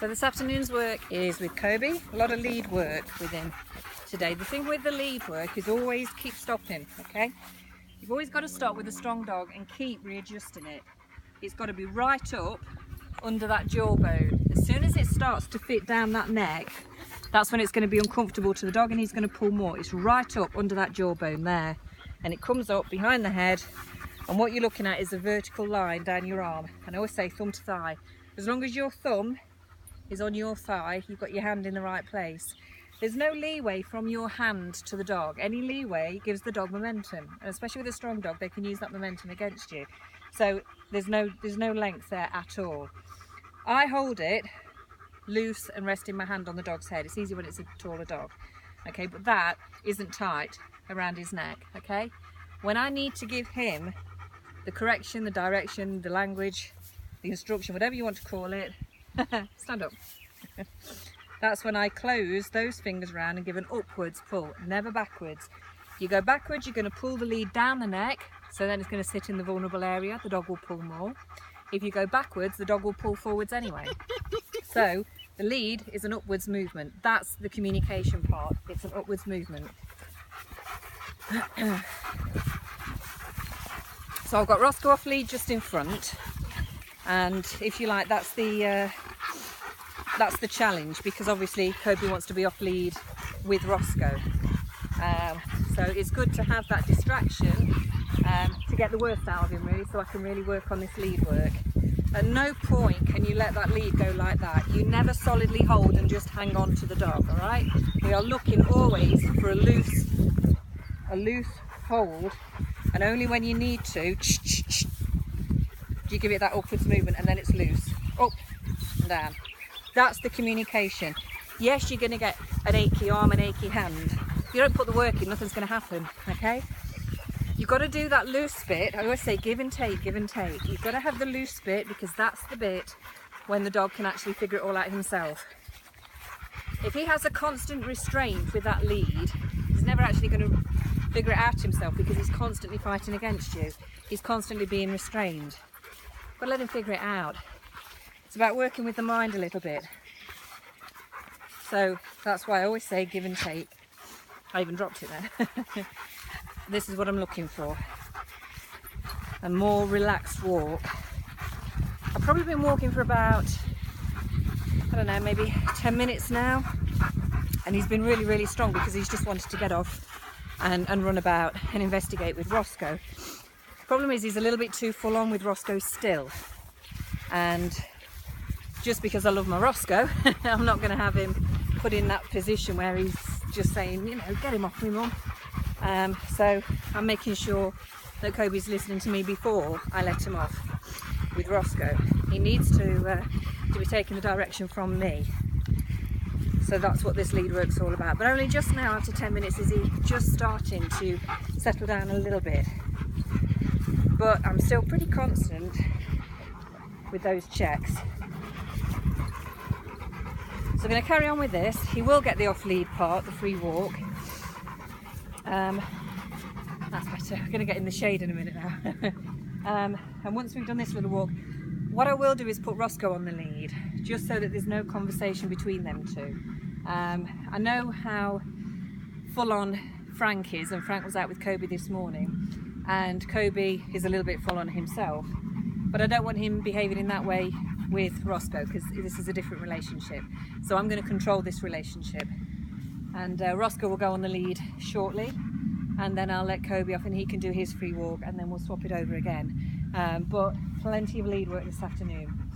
So this afternoon's work is with Kobe. A lot of lead work with him today. The thing with the lead work is always keep stopping, okay? You've always got to stop with a strong dog and keep readjusting it. It's got to be right up under that jawbone. As soon as it starts to fit down that neck, that's when it's going to be uncomfortable to the dog and he's going to pull more. It's right up under that jawbone there, and it comes up behind the head, and what you're looking at is a vertical line down your arm. And I always say thumb to thigh. As long as your thumb is on your thigh, you've got your hand in the right place. There's no leeway from your hand to the dog. Any leeway gives the dog momentum, and especially with a strong dog, they can use that momentum against you. So there's no length there at all. I hold it loose and resting my hand on the dog's head. It's easy when it's a taller dog, okay, but that isn't tight around his neck, okay? When I need to give him the correction, the direction, the language, the instruction, whatever you want to call it, stand up. That's when I close those fingers around and give an upwards pull, never backwards. You go backwards, you're going to pull the lead down the neck, so then it's going to sit in the vulnerable area, the dog will pull more. If you go backwards, the dog will pull forwards anyway. So the lead is an upwards movement. That's the communication part. It's an upwards movement. So I've got Roscoe off lead just in front, and if you like, that's the challenge, because obviously Kobe wants to be off lead with Roscoe. So it's good to have that distraction to get the worst out of him, really, so I can really work on this lead work. At no point can you let that lead go like that. You never solidly hold and just hang on to the dog, all right? We are looking always for a loose hold, and only when you need to, you give it that upwards movement, and then it's loose, up and down. That's the communication. Yes, you're going to get an achy arm, an achy hand. If you don't put the work in, nothing's going to happen, okay? You've got to do that loose bit. I always say give and take, give and take. You've got to have the loose bit, because that's the bit when the dog can actually figure it all out himself. If he has a constant restraint with that lead, he's never actually going to figure it out himself, because he's constantly fighting against you. He's constantly being restrained. But let him figure it out. It's about working with the mind a little bit. So that's why I always say give and take. I even dropped it there. This is what I'm looking for. A more relaxed walk. I've probably been walking for about, I don't know, maybe 10 minutes now. And he's been really, really strong, because he's just wanted to get off and run about and investigate with Roscoe. The problem is he's a little bit too full on with Roscoe still. And just because I love my Roscoe, I'm not going to have him put in that position where he's just saying, you know, get him off me, mum. So I'm making sure that Kobe's listening to me before I let him off with Roscoe. He needs to be taking the direction from me. So that's what this lead work's all about. But only just now, after 10 minutes, is he just starting to settle down a little bit. But I'm still pretty constant with those checks. So I'm going to carry on with this. He will get the off-lead part, the free walk. That's better. I'm going to get in the shade in a minute now. And once we've done this little walk, what I will do is put Roscoe on the lead, just so that there's no conversation between them two. I know how full-on Frank is, and Frank was out with Kobe this morning, and Kobe is a little bit full-on himself. But I don't want him behaving in that way with Roscoe, because this is a different relationship. So I'm going to control this relationship. And Roscoe will go on the lead shortly, and then I'll let Kobe off and he can do his free walk, and then we'll swap it over again. But plenty of lead work this afternoon.